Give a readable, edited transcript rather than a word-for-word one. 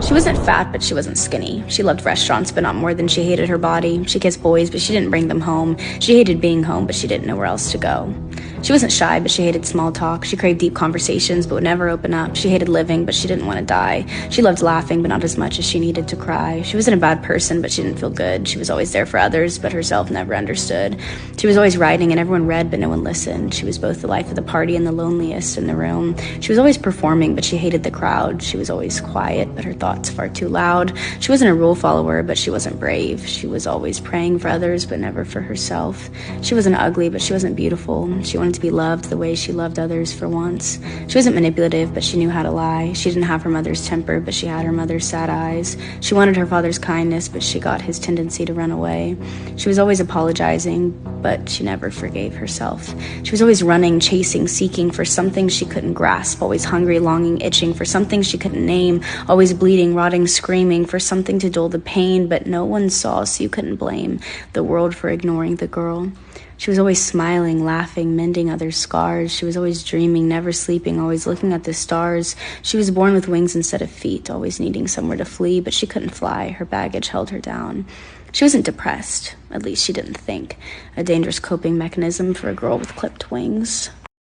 She wasn't fat, but she wasn't skinny. She loved restaurants, but not more than she hated her body. She kissed boys, but she didn't bring them home. She hated being home, but she didn't know where else to go. She wasn't shy, but she hated small talk. She craved deep conversations, but would never open up. She hated living, but she didn't want to die. She loved laughing, but not as much as she needed to cry. She wasn't a bad person, but she didn't feel good. She was always there for others, but herself never understood. She was always writing, and everyone read, but no one listened. She was both the life of the party and the loneliest in the room. She was always performing, but she hated the crowd. She was always quiet, but her thoughts far too loud. She wasn't a rule follower, but she wasn't brave. She was always praying for others, but never for herself. She wasn't ugly, but she wasn't beautiful. She wanted to be loved the way she loved others for once. She wasn't manipulative, but she knew how to lie. She didn't have her mother's temper, but she had her mother's sad eyes. She wanted her father's kindness, but she got his tendency to run away. She was always apologizing, but she never forgave herself. She was always running, chasing, seeking for something she couldn't grasp, always hungry, longing, itching for something she couldn't name, always bleeding, rotting, screaming for something to dull the pain, but no one saw, so you couldn't blame the world for ignoring the girl. She was always smiling, laughing, mending others' scars. She was always dreaming, never sleeping, always looking at the stars. She was born with wings instead of feet, always needing somewhere to flee, but she couldn't fly. Her baggage held her down. She wasn't depressed, at least she didn't think. A dangerous coping mechanism for a girl with clipped wings.